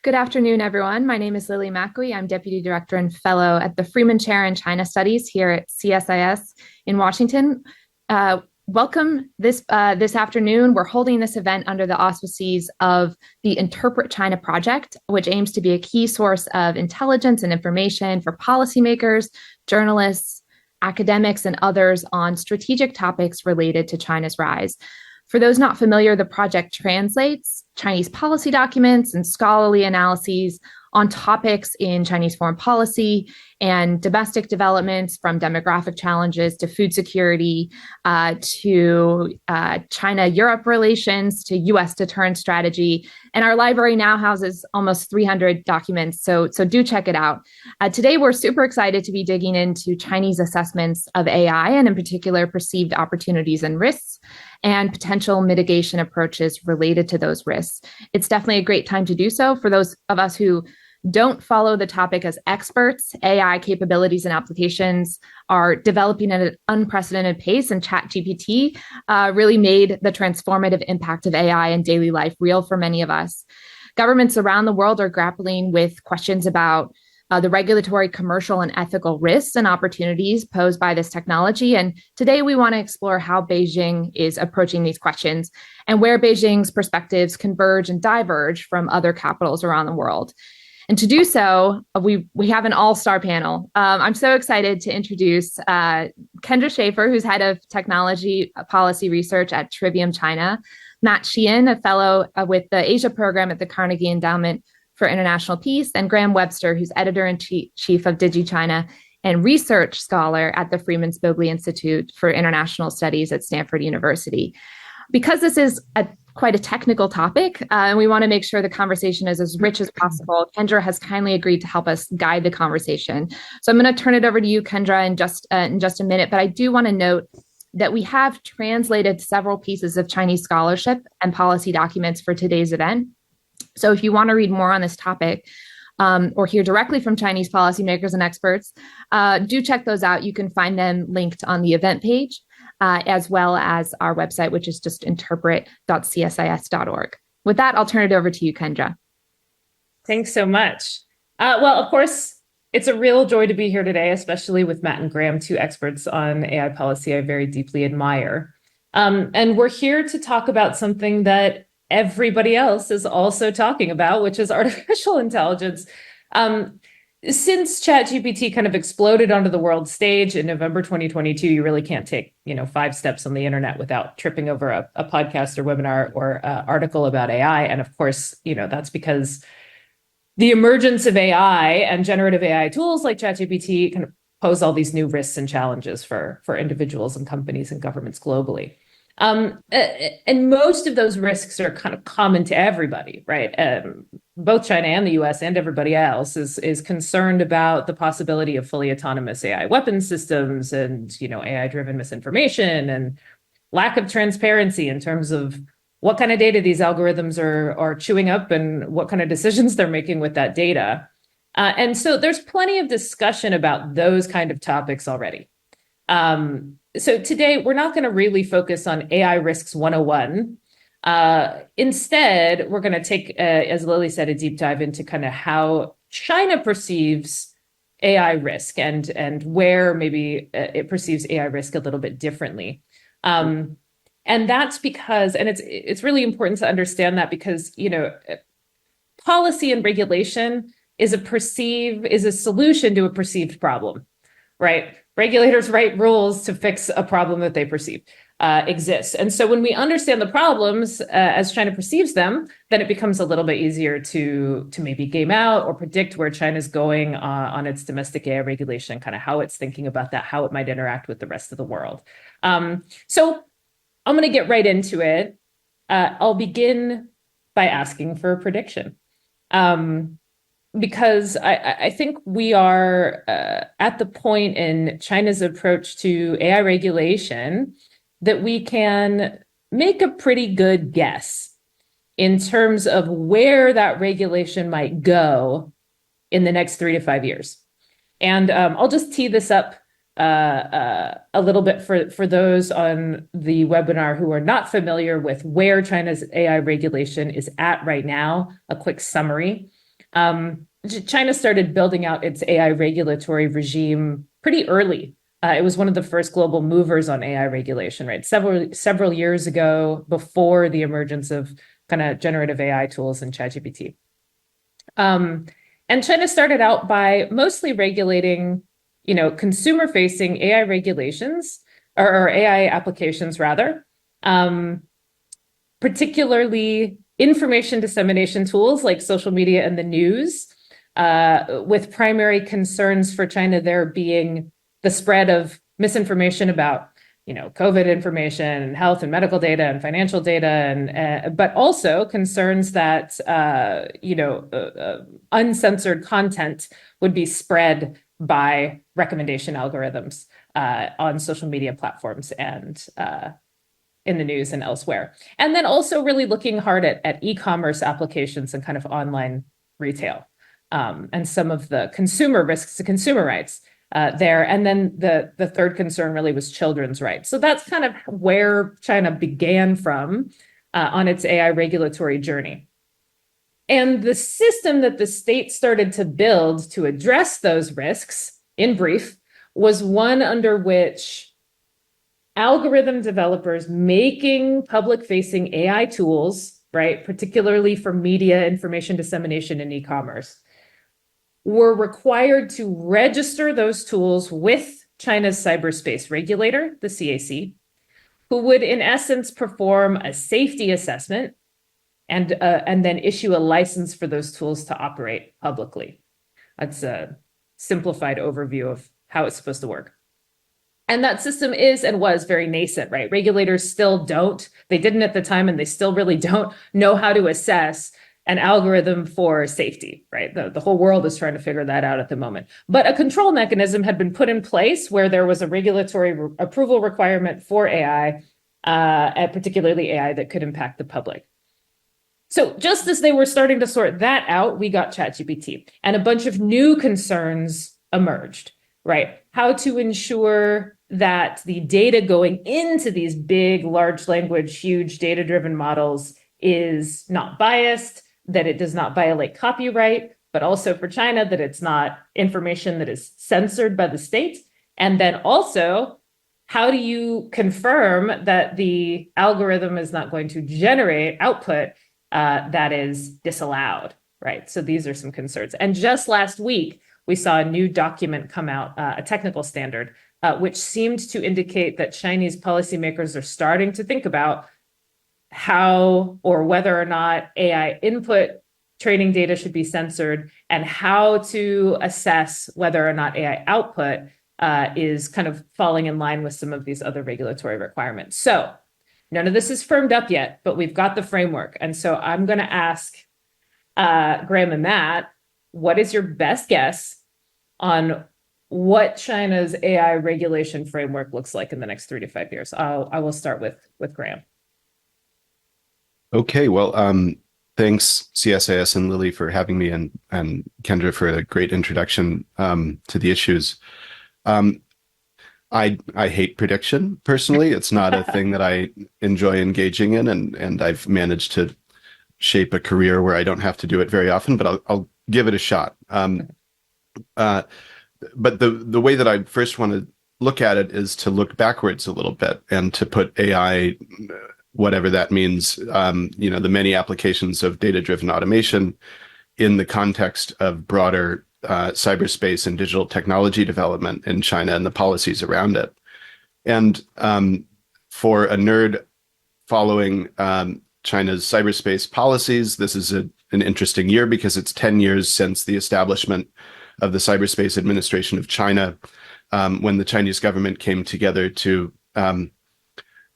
Good afternoon, everyone. My name is Lily McElwee. I'm Deputy Director and Fellow at the Freeman Chair in China Studies here at CSIS in Washington. Welcome this afternoon. We're holding this event under the auspices of the Interpret China project, which aims to be a key source of intelligence and information for policymakers, journalists, academics, and others on strategic topics related to China's rise. For those not familiar, the project translates Chinese policy documents and scholarly analyses on topics in Chinese foreign policy and domestic developments, from demographic challenges to food security, to China-Europe relations, to U.S. deterrence strategy. And our library now houses almost 300 documents, so do check it out. Today, we're super excited to be digging into Chinese assessments of AI, and in particular, perceived opportunities and risks, and potential mitigation approaches related to those risks. It's definitely a great time to do so. For those of us who don't follow the topic as experts, AI capabilities and applications are developing at an unprecedented pace, and ChatGPT really made the transformative impact of AI in daily life real for many of us. Governments around the world are grappling with questions about the regulatory, commercial, and ethical risks and opportunities posed by this technology. And today we want to explore how Beijing is approaching these questions and where Beijing's perspectives converge and diverge from other capitals around the world. And to do so, we have an all-star panel. I'm so excited to introduce Kendra Schaefer, who's head of technology policy research at Trivium China, Matt Sheehan, a fellow with the Asia program at the Carnegie Endowment for International Peace, and Graham Webster, who's editor-in-chief of DigiChina and research scholar at the Freeman Spogli Institute for International Studies at Stanford University. Because this is quite a technical topic, and we want to make sure the conversation is as rich as possible, Kendra has kindly agreed to help us guide the conversation. So I'm going to turn it over to you, Kendra, in just a minute. But I do want to note that we have translated several pieces of Chinese scholarship and policy documents for today's event. So if you want to read more on this topic, or hear directly from Chinese policymakers and experts, do check those out. You can find them linked on the event page, as well as our website, which is just interpret.csis.org. With that, I'll turn it over to you, Kendra. Thanks so much. Well, of course, it's a real joy to be here today, especially with Matt and Graham, two experts on AI policy I very deeply admire. And we're here to talk about something that everybody else is also talking about, which is artificial intelligence. Since ChatGPT kind of exploded onto the world stage in November 2022, you really can't take 5 steps on the internet without tripping over a podcast or webinar or article about AI. And of course, that's because the emergence of AI and generative AI tools like ChatGPT kind of pose all these new risks and challenges for individuals and companies and governments globally. And most of those risks are kind of common to everybody, right? Both China and the US and everybody else is concerned about the possibility of fully autonomous AI weapons systems and, AI-driven misinformation and lack of transparency in terms of what kind of data these algorithms are chewing up and what kind of decisions they're making with that data. And so there's plenty of discussion about those kind of topics already. So today, we're not going to really focus on AI risks 101. Instead, we're going to take, as Lily said, a deep dive into kind of how China perceives AI risk and where maybe it perceives AI risk a little bit differently. And that's because, and it's really important to understand that because, policy and regulation is a solution to a perceived problem, right? Regulators write rules to fix a problem that they perceive exists. And so when we understand the problems as China perceives them, then it becomes a little bit easier to maybe game out or predict where China's going on its domestic AI regulation, kind of how it's thinking about that, how it might interact with the rest of the world. So I'm going to get right into it. I'll begin by asking for a prediction. Because I think we are at the point in China's approach to AI regulation that we can make a pretty good guess in terms of where that regulation might go in the next 3 to 5 years. And I'll just tee this up a little bit for those on the webinar who are not familiar with where China's AI regulation is at right now, a quick summary. China started building out its AI regulatory regime pretty early. It was one of the first global movers on AI regulation, right? Several years ago, before the emergence of kind of generative AI tools and ChatGPT. And China started out by mostly regulating, consumer-facing AI regulations or AI applications rather, particularly information dissemination tools like social media and the news, with primary concerns for China there being the spread of misinformation about, COVID information and health and medical data and financial data, and but also concerns that, uncensored content would be spread by recommendation algorithms on social media platforms and in the news and elsewhere. And then also really looking hard at e-commerce applications and kind of online retail, and some of the consumer risks to consumer rights there. And then the third concern really was children's rights. So that's kind of where China began from on its AI regulatory journey. And the system that the state started to build to address those risks, in brief, was one under which algorithm developers making public-facing AI tools, right, particularly for media information dissemination and e-commerce, were required to register those tools with China's cyberspace regulator, the CAC, who would in essence perform a safety assessment and then issue a license for those tools to operate publicly. That's a simplified overview of how it's supposed to work. And that system is and was very nascent, right? Regulators still they didn't at the time, and they still really don't know how to assess an algorithm for safety, right? The whole world is trying to figure that out at the moment. But a control mechanism had been put in place where there was a regulatory approval requirement for AI, and particularly AI that could impact the public. So just as they were starting to sort that out, we got ChatGPT, and a bunch of new concerns emerged, right? How to ensure that the data going into these big, large language, huge data-driven models is not biased, that it does not violate copyright, but also for China, that it's not information that is censored by the state. And then also, how do you confirm that the algorithm is not going to generate output that is disallowed, right? So these are some concerns. And just last week, we saw a new document come out, a technical standard, which seemed to indicate that Chinese policymakers are starting to think about how or whether or not AI input training data should be censored, and how to assess whether or not AI output is kind of falling in line with some of these other regulatory requirements. So none of this is firmed up yet, but we've got the framework. And so I'm going to ask Graham and Matt, what is your best guess on what China's AI regulation framework looks like in the next 3 to 5 years? I will start with Graham. Okay, well, thanks CSIS and Lily for having me, and Kendra for a great introduction to the issues. I hate prediction personally. It's not a thing that I enjoy engaging in, and I've managed to shape a career where I don't have to do it very often, but I'll give it a shot. But the way that I first want to look at it is to look backwards a little bit and to put AI, whatever that means, the many applications of data-driven automation in the context of broader cyberspace and digital technology development in China and the policies around it. And for a nerd following China's cyberspace policies, this is an interesting year because it's 10 years since the establishment of the Cyberspace Administration of China, when the Chinese government came together to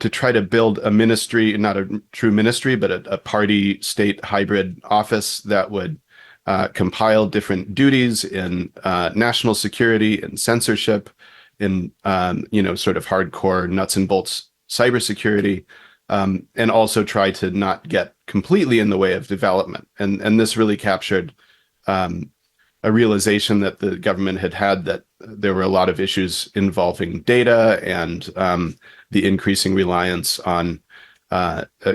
try to build a ministry, not a true ministry, but a party state hybrid office that would compile different duties in national security and censorship, in sort of hardcore nuts and bolts cybersecurity, and also try to not get completely in the way of development. And this really captured a realization that the government had that there were a lot of issues involving data and the increasing reliance on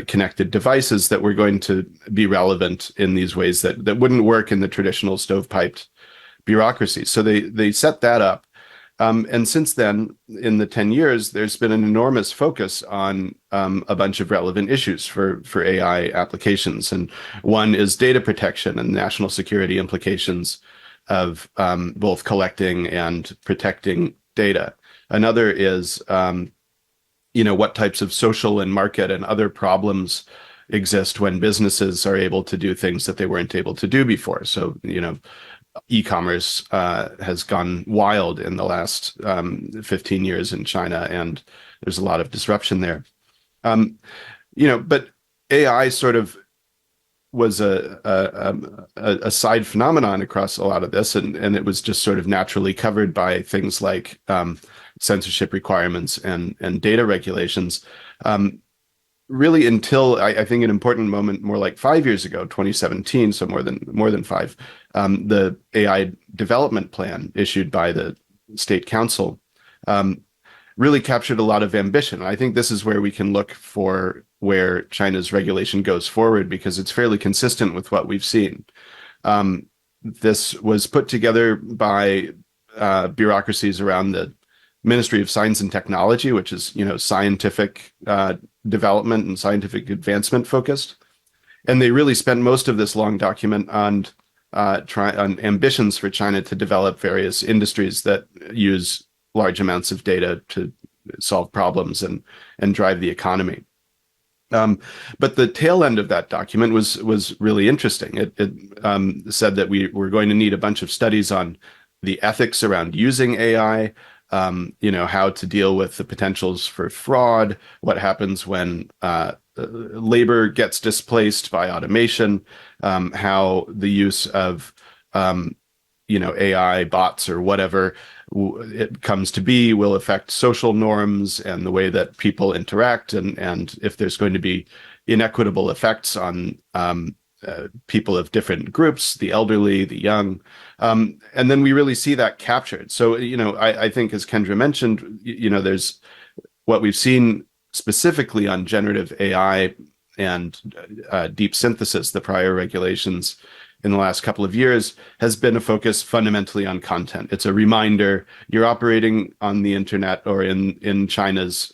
connected devices that were going to be relevant in these ways that wouldn't work in the traditional stovepiped bureaucracy. So they set that up. And since then, in the 10 years, there's been an enormous focus on a bunch of relevant issues for AI applications. And one is data protection and national security implications of both collecting and protecting data. Another is, what types of social and market and other problems exist when businesses are able to do things that they weren't able to do before. So, e-commerce has gone wild in the last 15 years in China, and there's a lot of disruption there. But AI sort of was a side phenomenon across a lot of this, and it was just sort of naturally covered by things like censorship requirements and data regulations. Really until I think an important moment more like 5 years ago, 2017, so more than five, the AI development plan issued by the State Council really captured a lot of ambition. I think this is where we can look for where China's regulation goes forward, because it's fairly consistent with what we've seen. This was put together by bureaucracies around the Ministry of Science and Technology, which is, scientific development and scientific advancement focused. And they really spent most of this long document on ambitions for China to develop various industries that use large amounts of data to solve problems and drive the economy. But the tail end of that document was really interesting. It said that we were going to need a bunch of studies on the ethics around using AI, how to deal with the potentials for fraud, what happens when labor gets displaced by automation, how the use of AI bots or whatever it comes to be will affect social norms and the way that people interact, and if there's going to be inequitable effects on people of different groups, the elderly, the young. And then we really see that captured. So, I think, as Kendra mentioned, there's what we've seen specifically on generative AI and deep synthesis, the prior regulations in the last couple of years, has been a focus fundamentally on content. It's a reminder you're operating on the internet or in China's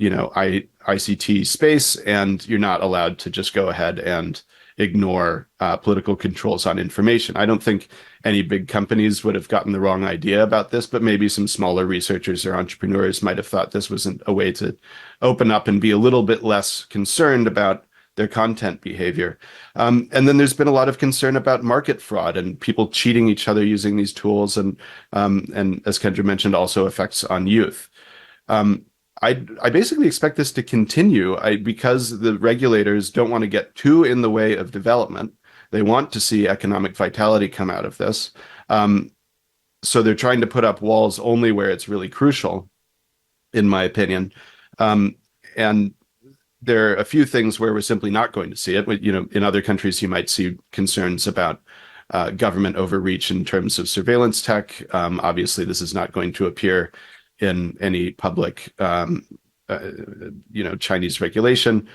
ICT space, and you're not allowed to just go ahead and ignore political controls on information. I don't think any big companies would have gotten the wrong idea about this, but maybe some smaller researchers or entrepreneurs might have thought this was a way to open up and be a little bit less concerned about their content behavior. And then there's been a lot of concern about market fraud and people cheating each other using these tools, and as Kendra mentioned, also effects on youth. I basically expect this to continue because the regulators don't want to get too in the way of development. They want to see economic vitality come out of this. So they're trying to put up walls only where it's really crucial, in my opinion. And there are a few things where we're simply not going to see it. In other countries, you might see concerns about government overreach in terms of surveillance tech. Obviously, this is not going to appear in any public, Chinese regulation.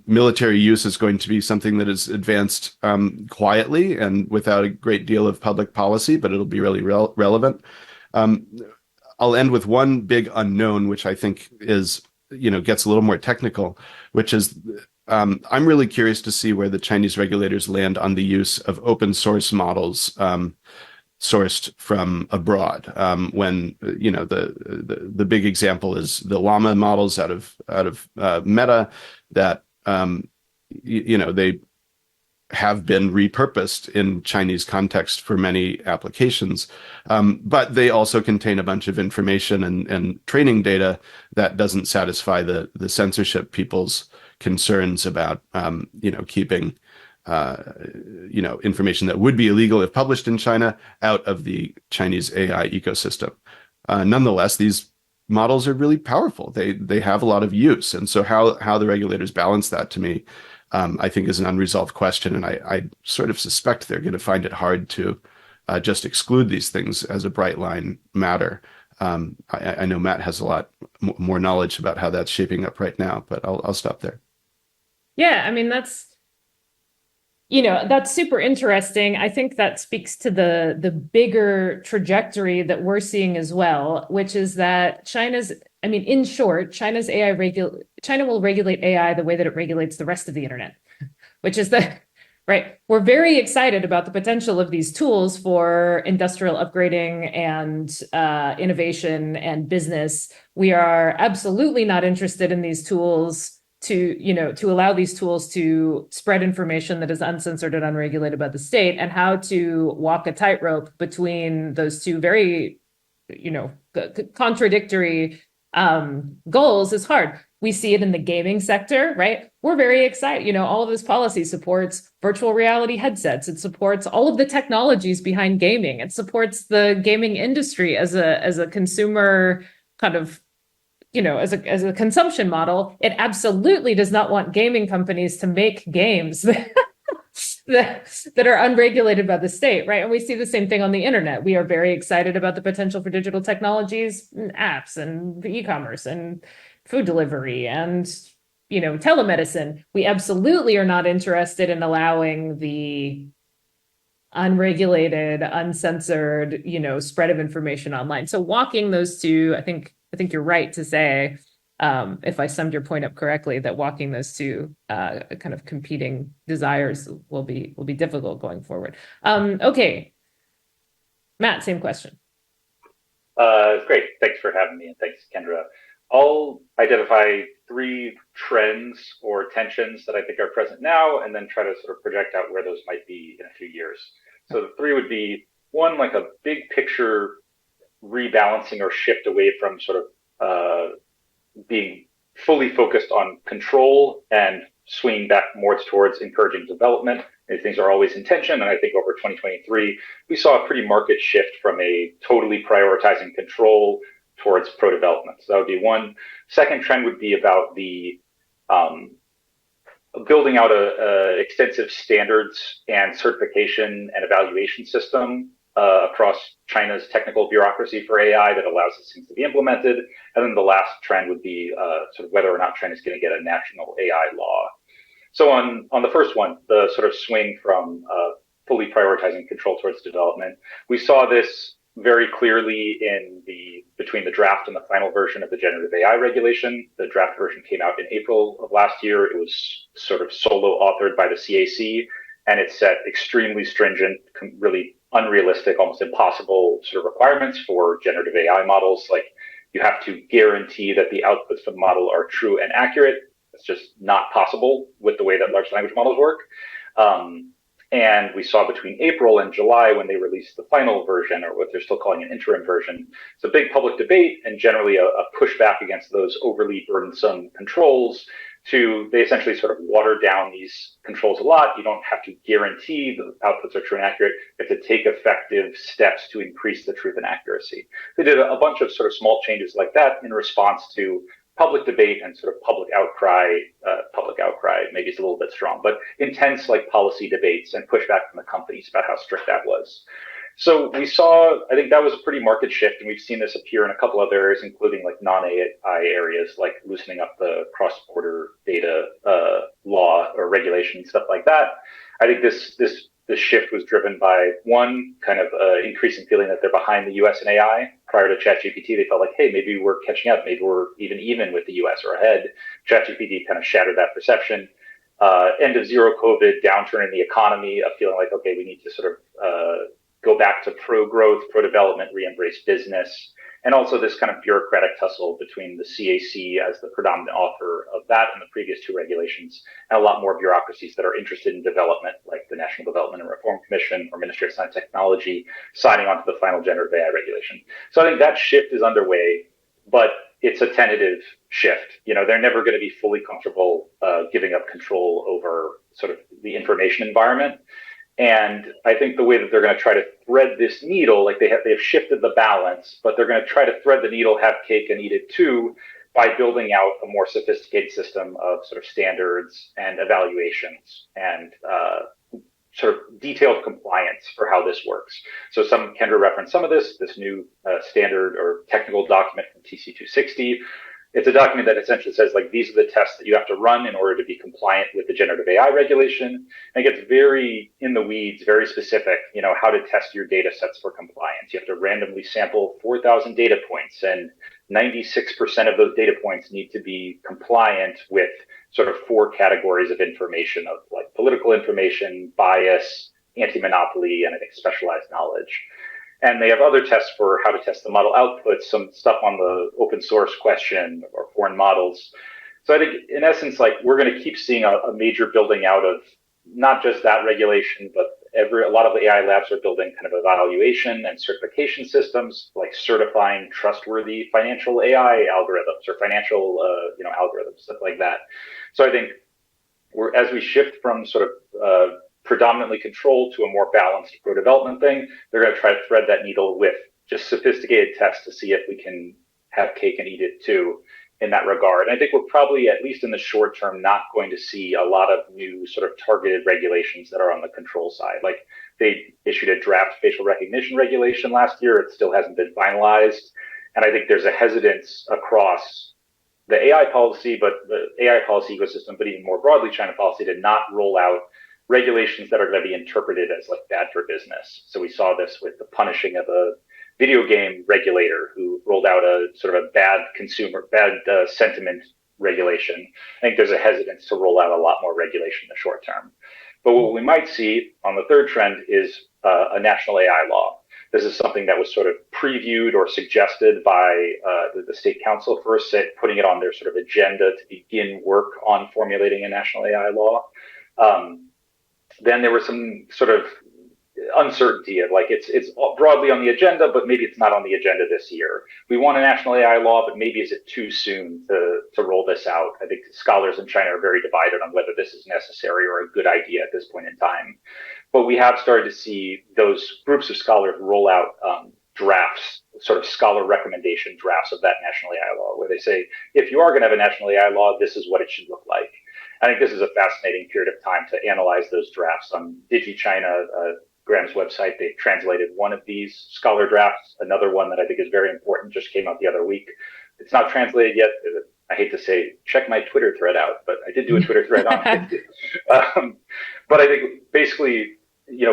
Military use is going to be something that is advanced quietly and without a great deal of public policy, but it'll be really relevant. I'll end with one big unknown, which I think is, gets a little more technical, which is I'm really curious to see where the Chinese regulators land on the use of open source models sourced from abroad. When the big example is the Llama models out of Meta that they have been repurposed in Chinese context for many applications, but they also contain a bunch of information and training data that doesn't satisfy the censorship people's concerns about keeping information that would be illegal if published in China out of the Chinese AI ecosystem. Nonetheless, these models are really powerful. They have a lot of use, and so how the regulators balance that, to me, I think, is an unresolved question, and I sort of suspect they're going to find it hard to just exclude these things as a bright line matter. I know Matt has a lot more knowledge about how that's shaping up right now, but I'll stop there. Yeah, I mean, that's super interesting. I think that speaks to the bigger trajectory that we're seeing as well, which is that in short, China will regulate AI the way that it regulates the rest of the internet, which is right. We're very excited about the potential of these tools for industrial upgrading and innovation and business. We are absolutely not interested in these tools to allow these tools to spread information that is uncensored and unregulated by the state, and how to walk a tightrope between those two very, contradictory goals is hard. We see it in the gaming sector, right? We're very excited. All of this policy supports virtual reality headsets. It supports all of the technologies behind gaming. It supports the gaming industry as a consumer kind of, as a consumption model. It absolutely does not want gaming companies to make games that are unregulated by the state, right? And we see the same thing on the internet. We are very excited about the potential for digital technologies, and apps, and e-commerce, and food delivery, and telemedicine. We absolutely are not interested in allowing the unregulated, uncensored, spread of information online. So walking those two, I think you're right to say, if I summed your point up correctly, that walking those two kind of competing desires will be difficult going forward. Okay, Matt, same question. Great, thanks for having me, and thanks, Kendra. I'll identify 3 trends or tensions that I think are present now, and then try to sort of project out where those might be in a few years. So the 3 would be, one, like a big picture rebalancing or shift away from sort of being fully focused on control and swinging back more towards encouraging development. These things are always in tension, and I think over 2023, we saw a pretty marked shift from a totally prioritizing control towards pro-development. So that would be one. Second trend would be about the building out a extensive standards and certification and evaluation system across China's technical bureaucracy for AI that allows these things to be implemented. And then the last trend would be sort of whether or not China's going to get a national AI law. So on the first one, the sort of swing from fully prioritizing control towards development, we saw this very clearly between the draft and the final version of the generative AI regulation. The draft version came out in April of last year. It was sort of solo authored by the CAC, and it set extremely stringent, really unrealistic, almost impossible sort of requirements for generative AI models. Like, you have to guarantee that the outputs from the model are true and accurate. It's just not possible with the way that large language models work. And we saw between April and July, when they released the final version, or what they're still calling an interim version, it's a big public debate and generally a pushback against those overly burdensome controls. They essentially sort of water down these controls a lot. You don't have to guarantee the outputs are true and accurate. You have to take effective steps to increase the truth and accuracy. They did a bunch of sort of small changes like that in response to public debate and sort of public outcry, maybe it's a little bit strong, but intense policy debates and pushback from the companies about how strict that was. So we saw, I think that was a pretty marked shift, and we've seen this appear in a couple other areas, including non-AI areas, like loosening up the cross-border data law or regulation, stuff like that. I think this shift was driven by, one, kind of increasing feeling that they're behind the US in AI. Prior to ChatGPT, they felt like, hey, maybe we're catching up, maybe we're even with the US or ahead. ChatGPT kind of shattered that perception. End of zero COVID, downturn in the economy, of feeling like, okay, we need to sort of go back to pro-growth, pro-development, re-embrace business. And also this kind of bureaucratic tussle between the CAC as the predominant author of that and the previous 2 regulations, and a lot more bureaucracies that are interested in development, like the National Development and Reform Commission or Ministry of Science and Technology, signing on to the final generative AI regulation. So I think that shift is underway, but it's a tentative shift. They're never going to be fully comfortable giving up control over sort of the information environment. And I think the way that they're going to try to thread this needle, they've shifted the balance, but they're going to try to thread the needle, have cake and eat it too, by building out a more sophisticated system of sort of standards and evaluations and sort of detailed compliance for how this works. So Kendra referenced some of this new standard or technical document from TC260. It's a document that essentially says, like, these are the tests that you have to run in order to be compliant with the generative AI regulation. And it gets very in the weeds, very specific, how to test your data sets for compliance. You have to randomly sample 4,000 data points, and 96% of those data points need to be compliant with sort of 4 categories of information, of like political information, bias, anti-monopoly, and I think specialized knowledge. And they have other tests for how to test the model outputs, some stuff on the open source question or foreign models. So I think in essence, like, we're going to keep seeing a major building out of not just that regulation, but a lot of the AI labs are building kind of evaluation and certification systems, like certifying trustworthy financial AI algorithms or financial algorithms, stuff like that. So I think as we shift from sort of predominantly controlled to a more balanced pro-development thing, they're going to try to thread that needle with just sophisticated tests to see if we can have cake and eat it too in that regard. And I think we're probably, at least in the short term, not going to see a lot of new sort of targeted regulations that are on the control side. Like, they issued a draft facial recognition regulation last year. It still hasn't been finalized. And I think there's a hesitance across the AI policy, but the AI policy ecosystem, but even more broadly, China policy, to not roll out regulations that are going to be interpreted as like bad for business. So we saw this with the punishing of a video game regulator who rolled out a sort of a bad sentiment regulation. I think there's a hesitance to roll out a lot more regulation in the short term. But what we might see on the third trend is a national AI law. This is something that was sort of previewed or suggested by the State Council first, putting it on their sort of agenda to begin work on formulating a national AI law. Then there was some sort of uncertainty of like, it's broadly on the agenda, but maybe it's not on the agenda this year. We want a national AI law, but maybe is it too soon to roll this out? I think scholars in China are very divided on whether this is necessary or a good idea at this point in time. But we have started to see those groups of scholars roll out drafts, sort of scholar recommendation drafts of that national AI law, where they say, if you are going to have a national AI law, this is what it should look like. I think this is a fascinating period of time to analyze those drafts. On DigiChina, Graham's website, they translated one of these scholar drafts. Another one that I think is very important just came out the other week. It's not translated yet. I hate to say, check my Twitter thread out, but I did do a Twitter thread on it. But I think basically,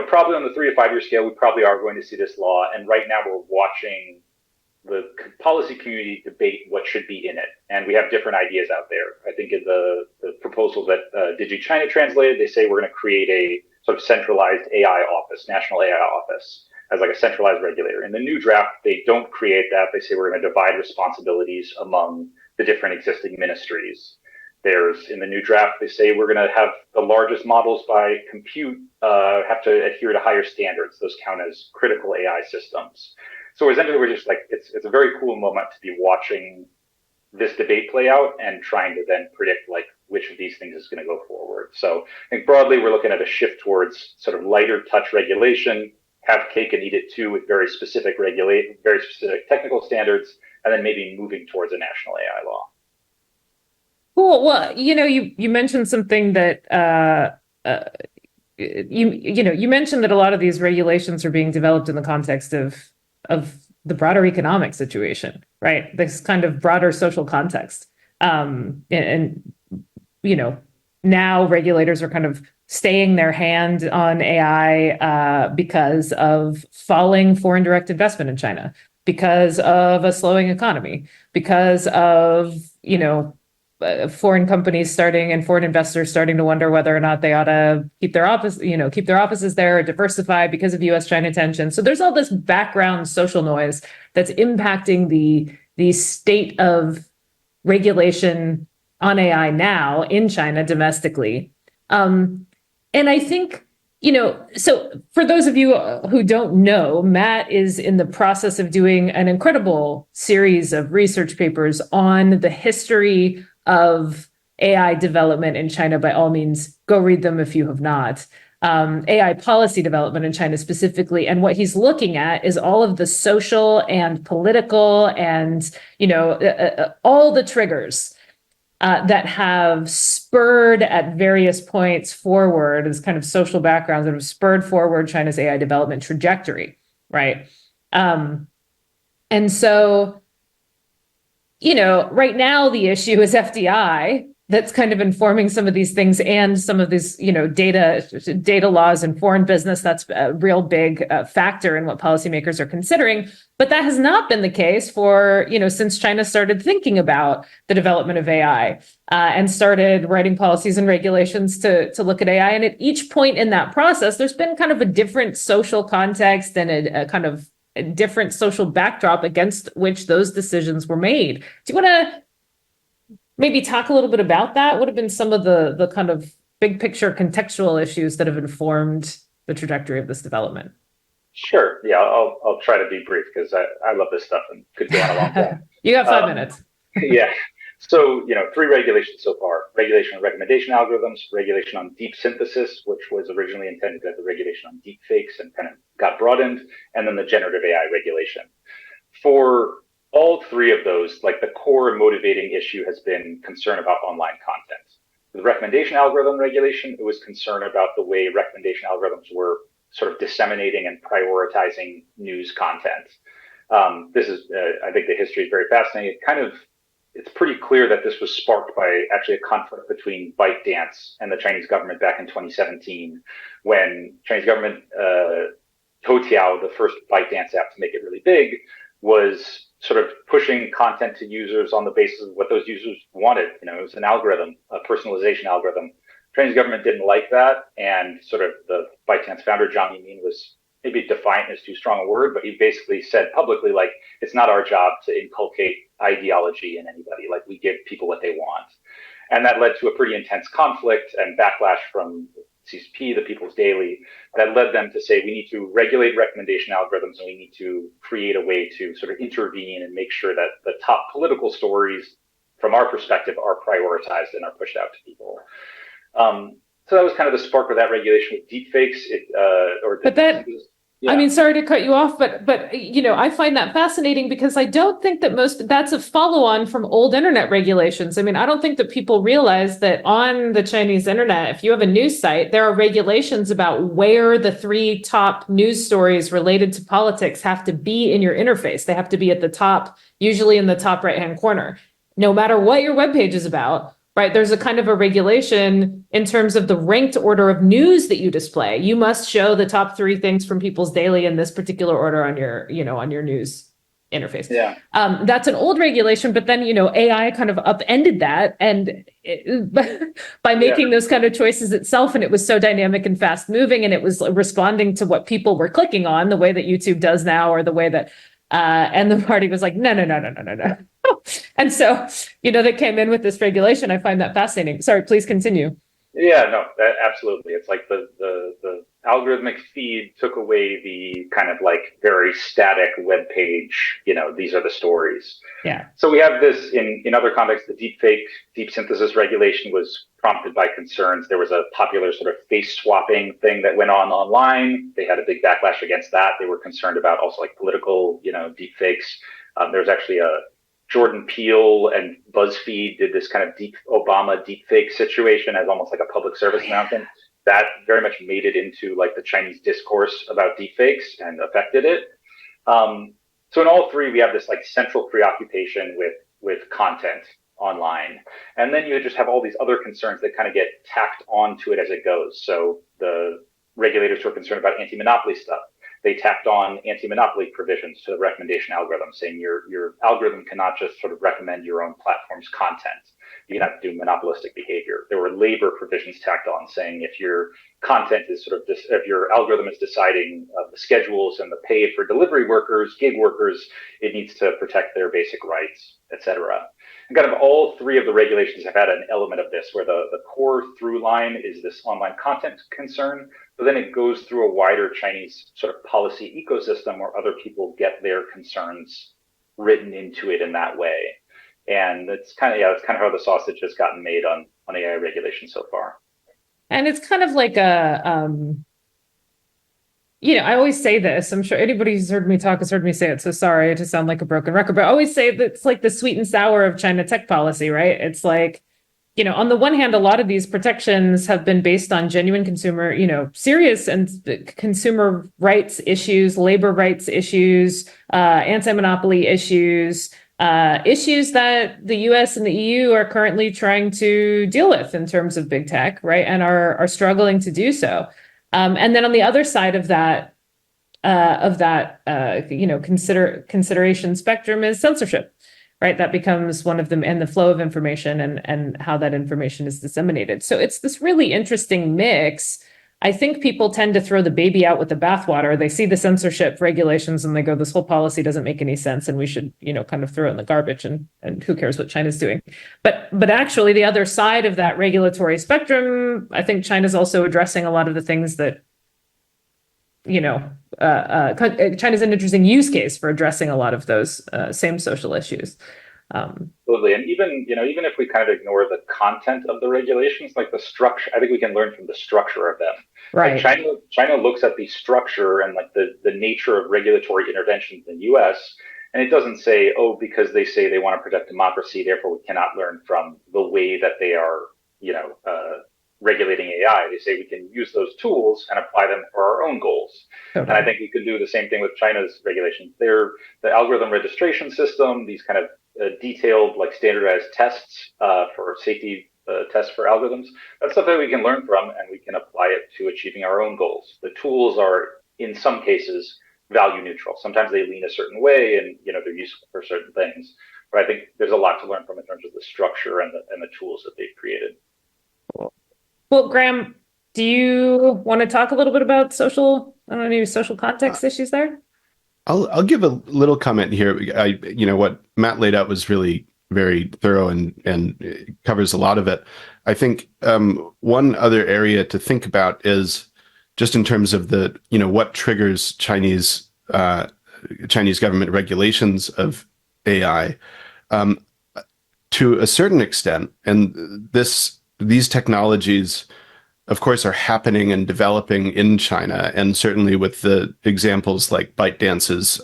probably on the 3 to 5 year scale, we probably are going to see this law. And right now we're watching the policy community debate what should be in it. And we have different ideas out there. I think in the proposal that DigiChina translated, they say we're going to create a sort of centralized AI office, national AI office, as like a centralized regulator. In the new draft, they don't create that. They say we're going to divide responsibilities among the different existing ministries. In the new draft, they say we're going to have the largest models by compute have to adhere to higher standards. Those count as critical AI systems. So essentially, we're just like, it's a very cool moment to be watching this debate play out and trying to then predict like which of these things is going to go forward. So I think broadly, we're looking at a shift towards sort of lighter touch regulation, have cake and eat it too, with very specific technical standards, and then maybe moving towards a national AI law. Cool. Well, you mentioned something that you mentioned that a lot of these regulations are being developed in the context of the broader economic situation, right? This kind of broader social context. Now regulators are kind of staying their hand on AI because of falling foreign direct investment in China, because of a slowing economy, because of, foreign companies and foreign investors starting to wonder whether or not they ought to keep their offices there or diversify because of US-China tension. So there's all this background social noise that's impacting the state of regulation on AI now in China domestically. And I think, so for those of you who don't know, Matt is in the process of doing an incredible series of research papers on the history of AI development in China. By all means, go read them if you have not. AI policy development in China specifically. And what he's looking at is all of the social and political and, all the triggers that have spurred at various points forward as kind of social backgrounds that have spurred forward China's AI development trajectory, right? And so, right now the issue is FDI that's kind of informing some of these things and some of these, data laws and foreign business. That's a real big factor in what policymakers are considering. But that has not been the case for, since China started thinking about the development of AI and started writing policies and regulations to look at AI. And at each point in that process, there's been kind of a different social context and a kind of a different social backdrop against which those decisions were made. Do you want to maybe talk a little bit about that? What have been some of the kind of big picture contextual issues that have informed the trajectory of this development? Sure. Yeah, I'll try to be brief because I love this stuff and could go on a long time. You got 5 minutes. Yeah. So, 3 regulations so far: regulation on recommendation algorithms, regulation on deep synthesis, which was originally intended as a regulation on deep fakes and kind of got broadened, and then the generative AI regulation. For all 3 of those, like the core motivating issue has been concern about online content. The recommendation algorithm regulation, it was concern about the way recommendation algorithms were sort of disseminating and prioritizing news content. This is, I think the history is very fascinating. It's pretty clear that this was sparked by actually a conflict between ByteDance and the Chinese government back in 2017, when Chinese government, Toutiao, the first ByteDance app to make it really big, was sort of pushing content to users on the basis of what those users wanted. It was an algorithm, a personalization algorithm. Chinese government didn't like that, and sort of the ByteDance founder, Zhang Yiming, was maybe defiant is too strong a word, but he basically said publicly, like, it's not our job to inculcate ideology in anybody. Like, we give people what they want. And that led to a pretty intense conflict and backlash from CCP, the People's Daily, that led them to say we need to regulate recommendation algorithms and we need to create a way to sort of intervene and make sure that the top political stories, from our perspective, are prioritized and are pushed out to people. So that was kind of the spark of that regulation with deepfakes. I mean, sorry to cut you off, but I find that fascinating because I don't think that that's a follow-on from old internet regulations. I mean, I don't think that people realize that on the Chinese internet, if you have a news site, there are regulations about where the 3 top news stories related to politics have to be in your interface. They have to be at the top, usually in the top right-hand corner, no matter what your webpage is about. Right, there's a kind of a regulation in terms of the ranked order of news that you display. You must show the top 3 things from People's Daily in this particular order on your news interface. Yeah, that's an old regulation, but then AI kind of upended that by making those kind of choices itself, and it was so dynamic and fast moving, and it was responding to what people were clicking on, the way that YouTube does now, or the way that and the party was like, no. And so, they came in with this regulation. I find that fascinating. Sorry, please continue. Yeah, no, absolutely. It's like the algorithmic feed took away the kind of like very static web page, these are the stories. Yeah. So we have this in other contexts. The deep synthesis regulation was prompted by concerns. There was a popular sort of face swapping thing that went on online. They had a big backlash against that. They were concerned about also like political, deep fakes. There was actually a Jordan Peele and BuzzFeed did this kind of Obama deepfake situation as almost like a public service announcement. That very much made it into like the Chinese discourse about deepfakes and affected it. So in all 3, we have this like central preoccupation with content online. And then you just have all these other concerns that kind of get tacked onto it as it goes. So the regulators who are concerned about anti-monopoly stuff, they tacked on anti-monopoly provisions to the recommendation algorithm, saying your algorithm cannot just sort of recommend your own platform's content. You have to do monopolistic behavior. There were labor provisions tacked on, saying if your content is sort of if your algorithm is deciding the schedules and the pay for delivery workers, gig workers, it needs to protect their basic rights, etc. And kind of all 3 of the regulations have had an element of this, where the core through line is this online content concern, but then it goes through a wider Chinese sort of policy ecosystem where other people get their concerns written into it in that way. And it's kind of how the sausage has gotten made on AI regulation so far. And it's kind of like I always say this. I'm sure anybody who's heard me talk has heard me say it. So sorry to sound like a broken record, but I always say that it's like the sweet and sour of China tech policy, right? It's like on the one hand, a lot of these protections have been based on genuine consumer, serious and consumer rights issues, labor rights issues, anti-monopoly issues, issues that the US and the EU are currently trying to deal with in terms of big tech, right? And are struggling to do so. And then on the other side of that, consideration spectrum is censorship, right? That becomes one of them, and the flow of information and how that information is disseminated. So it's this really interesting mix. I think people tend to throw the baby out with the bathwater. They see the censorship regulations and they go, this whole policy doesn't make any sense and we should, kind of throw it in the garbage and who cares what China's doing. But actually the other side of that regulatory spectrum, I think China's also addressing a lot of the things that, China's an interesting use case for addressing a lot of those same social issues. Absolutely. And even if we kind of ignore the content of the regulations, like the structure, I think we can learn from the structure of them. Right. Like China looks at the structure and like the nature of regulatory interventions in the US, and it doesn't say, oh, because they say they want to protect democracy, therefore we cannot learn from the way that they are, regulating AI. They say we can use those tools and apply them for our own goals. Okay. And I think we could do the same thing with China's regulations. The algorithm registration system, these kind of detailed, like standardized tests for safety tests for algorithms. That's something we can learn from, and we can apply it to achieving our own goals. The tools are, in some cases, value neutral. Sometimes they lean a certain way, and they're useful for certain things. But I think there's a lot to learn from in terms of the structure and the tools that they've created. Well, Graham, do you want to talk a little bit about social context issues there? I'll give a little comment here. What Matt laid out was really very thorough and covers a lot of it. I think one other area to think about is just in terms of what triggers Chinese government regulations of AI. To a certain extent, and these technologies, of course, are happening and developing in China, and certainly with the examples like ByteDance's,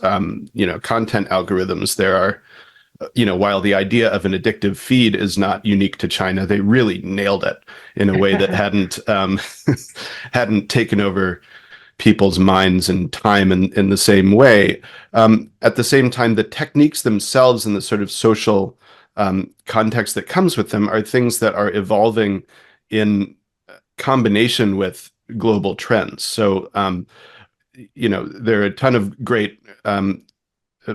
content algorithms, there are, while the idea of an addictive feed is not unique to China, they really nailed it in a way that hadn't taken over people's minds and time in the same way. At the same time, the techniques themselves and the sort of social context that comes with them are things that are evolving in combination with global trends. So, there are a ton of great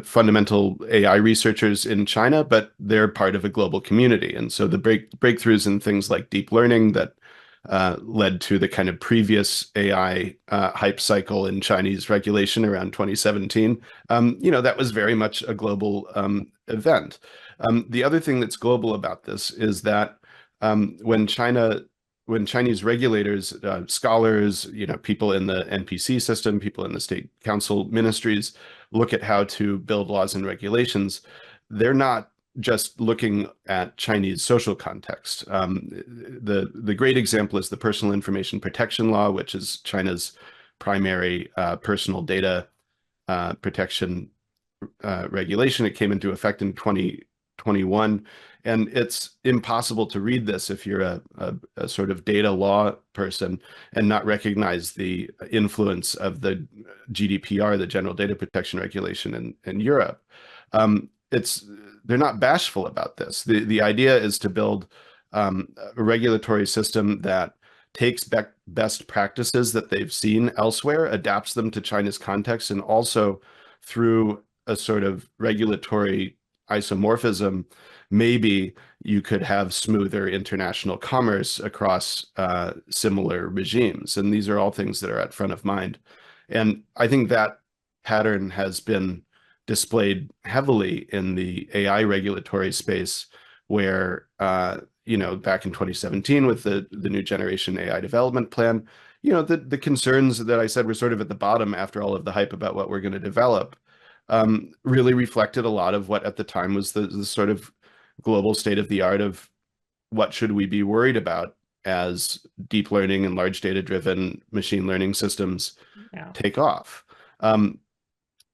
fundamental AI researchers in China, but they're part of a global community. And so the breakthroughs in things like deep learning that led to the kind of previous AI hype cycle in Chinese regulation around 2017, that was very much a global event. The other thing that's global about this is that when Chinese regulators, scholars, people in the NPC system, people in the state council ministries look at how to build laws and regulations, they're not just looking at Chinese social context. The great example is the Personal Information Protection Law, which is China's primary personal data protection regulation. It came into effect in 2021, and it's impossible to read this if you're a sort of data law person and not recognize the influence of the GDPR, the General Data Protection Regulation in Europe. They're not bashful about this. The idea is to build a regulatory system that takes best practices that they've seen elsewhere, adapts them to China's context, and also through a sort of regulatory isomorphism, maybe you could have smoother international commerce across similar regimes. And these are all things that are at front of mind. And I think that pattern has been displayed heavily in the AI regulatory space, where, back in 2017 with the new generation AI development plan, the concerns that I said were sort of at the bottom after all of the hype about what we're going to develop, really reflected a lot of what at the time was the sort of global state of the art of what should we be worried about as deep learning and large data driven machine learning systems take off.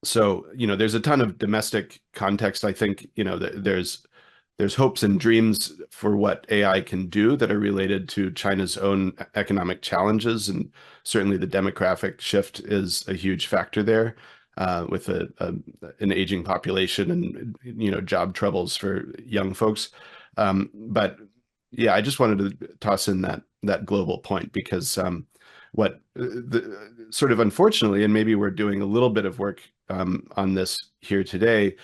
So, there's a ton of domestic context. I think, there's there's hopes and dreams for what AI can do that are related to China's own economic challenges, and certainly the demographic shift is a huge factor there, with an aging population and job troubles for young folks. But yeah, I just wanted to toss in that global point because what the sort of unfortunately, and maybe we're doing a little bit of work on this here today.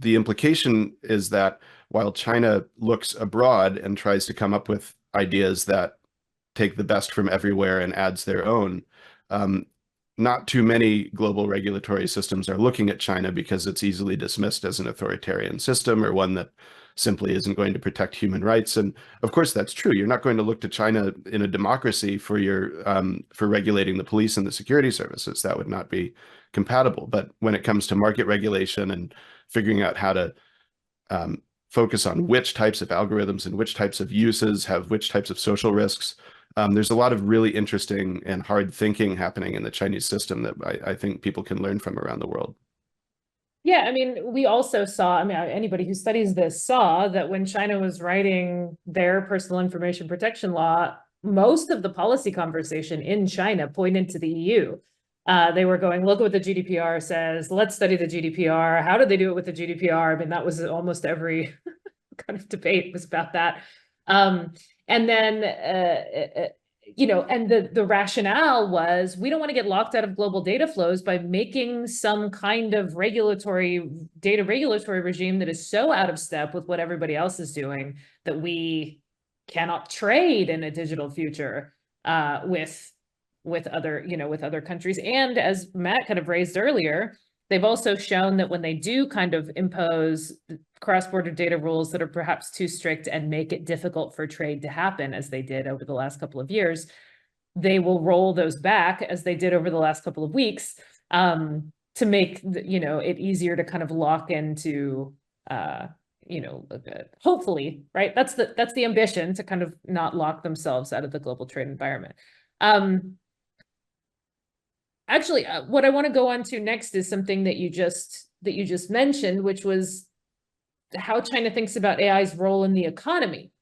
The implication is that while China looks abroad and tries to come up with ideas that take the best from everywhere and adds their own, not too many global regulatory systems are looking at China because it's easily dismissed as an authoritarian system or one that simply isn't going to protect human rights. And of course, that's true. You're not going to look to China in a democracy for for regulating the police and the security services. That would not be compatible. But when it comes to market regulation and figuring out how to focus on which types of algorithms and which types of uses have which types of social risks, there's a lot of really interesting and hard thinking happening in the Chinese system that I think people can learn from around the world. Yeah, I mean, we also saw, I mean, anybody who studies this saw that when China was writing their personal information protection law, most of the policy conversation in China pointed to the EU. They were going, look what the GDPR says, let's study the GDPR. How did they do it with the GDPR? I mean, that was almost every kind of debate was about that. And then, and the rationale was, we don't want to get locked out of global data flows by making some kind of data regulatory regime that is so out of step with what everybody else is doing that we cannot trade in a digital future with other countries. And as Matt kind of raised earlier, they've also shown that when they do kind of impose cross-border data rules that are perhaps too strict and make it difficult for trade to happen, as they did over the last couple of years, they will roll those back, as they did over the last couple of weeks, to make it easier to kind of lock into, hopefully, right? That's the ambition, to kind of not lock themselves out of the global trade environment. Actually, what I want to go on to next is something that you just mentioned, which was how China thinks about AI's role in the economy,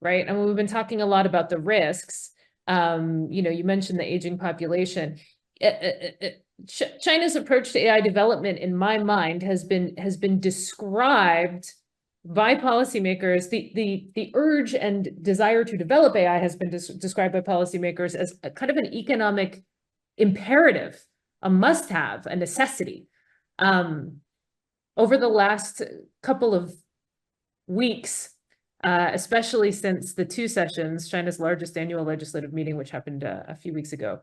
right? And we've been talking a lot about the risks. You mentioned the aging population. China's approach to AI development, in my mind, has been described by policymakers. The urge and desire to develop AI has been described by policymakers as a kind of an economic imperative, a must-have, a necessity. Over the last couple of weeks, especially since the 2 sessions, China's largest annual legislative meeting, which happened a few weeks ago,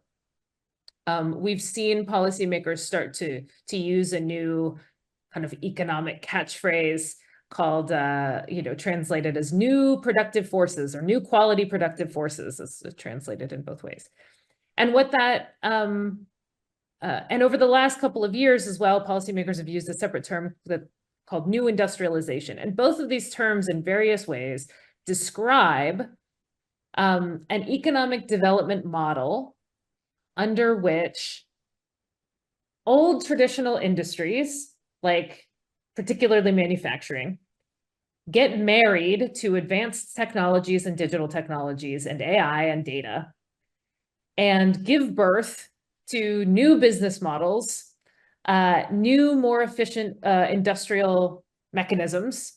we've seen policymakers start to use a new kind of economic catchphrase called, translated as new productive forces, or new quality productive forces, is translated in both ways. And what that, and over the last couple of years as well, policymakers have used a separate term called new industrialization. And both of these terms, in various ways, describe an economic development model under which old traditional industries, like particularly manufacturing, get married to advanced technologies and digital technologies and AI and data, and give birth to new business models, new, more efficient industrial mechanisms,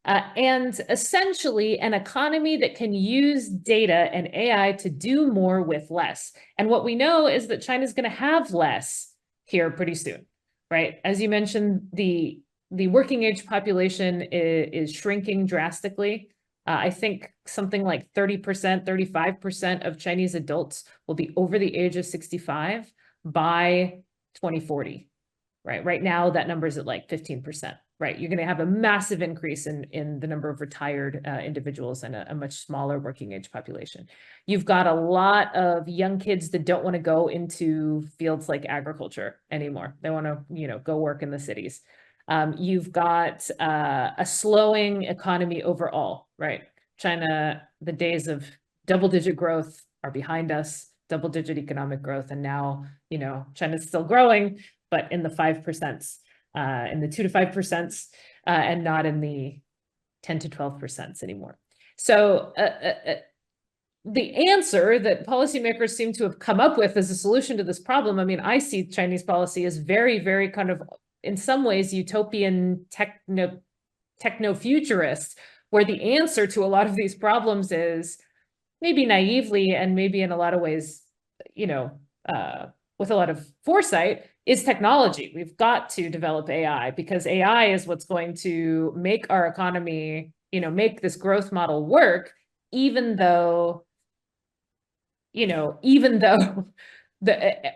and essentially an economy that can use data and AI to do more with less. And what we know is that China's going to have less here pretty soon, right? As you mentioned, the working age population is shrinking drastically. I think something like 30%, 35% of Chinese adults will be over the age of 65 by 2040, right? Right now, that number is at like 15%, right? You're going to have a massive increase in the number of retired individuals and a much smaller working age population. You've got a lot of young kids that don't want to go into fields like agriculture anymore. They want to, go work in the cities. You've got a slowing economy overall, right? China, the days of double-digit growth are behind us, double-digit economic growth. And now, China's still growing, but in the 5%, in the 2 to 5%. and not in the 10 to 12% anymore. So the answer that policymakers seem to have come up with as a solution to this problem, I mean, I see Chinese policy as very, very kind of, in some ways, utopian techno-futurist, where the answer to a lot of these problems is maybe naively and maybe in a lot of ways, you know, with a lot of foresight, is technology. We've got to develop AI because AI is what's going to make our economy, you know, make this growth model work, even though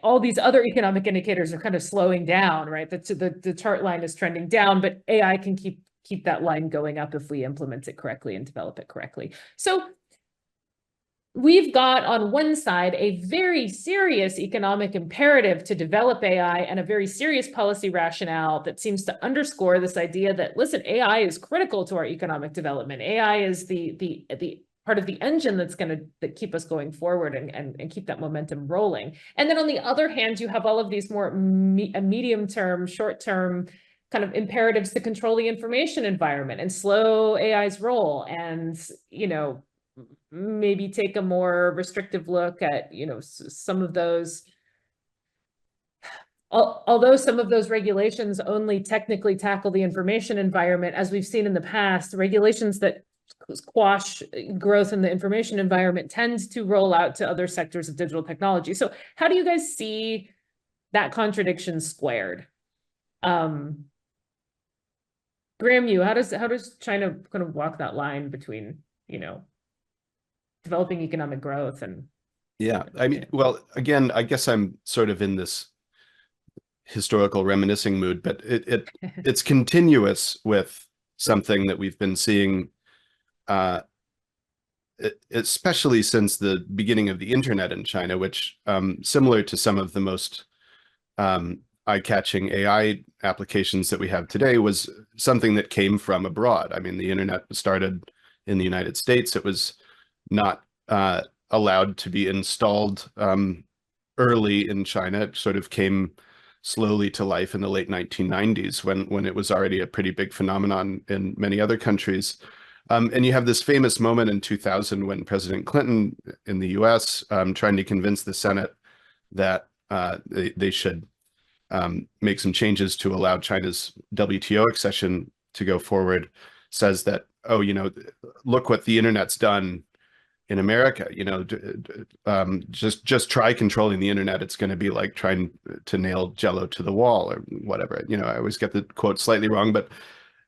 all these other economic indicators are kind of slowing down, right? The chart line is trending down, but AI can keep that line going up if we implement it correctly and develop it correctly. So we've got on one side a very serious economic imperative to develop AI and a very serious policy rationale that seems to underscore this idea that, listen, AI is critical to our economic development. AI is the part of the engine that's going to keep us going forward and keep that momentum rolling. And then on the other hand, you have all of these more medium-term, short-term kind of imperatives to control the information environment and slow AI's role and, you know, maybe take a more restrictive look at, you know, some of those, although some of those regulations only technically tackle the information environment, as we've seen in the past, regulations that squash growth in the information environment tends to roll out to other sectors of digital technology. So how do you guys see that contradiction squared? Graham, how does China kind of walk that line between, you know, developing economic growth and... Yeah, I mean, well, again, I guess I'm sort of in this historical reminiscing mood, but it's continuous with something that we've been seeing, especially since the beginning of the internet in China, which, similar to some of the most eye-catching AI applications that we have today, was something that came from abroad. I mean, the internet started in the United States. It was not allowed to be installed early in China. It sort of came slowly to life in the late 1990s when it was already a pretty big phenomenon in many other countries. And you have this famous moment in 2000 when President Clinton in the US, trying to convince the Senate that they should make some changes to allow China's WTO accession to go forward, says that, oh, you know, look what the internet's done in America, you know, just try controlling the internet. It's going to be like trying to nail Jello to the wall or whatever. You know, I always get the quote slightly wrong, but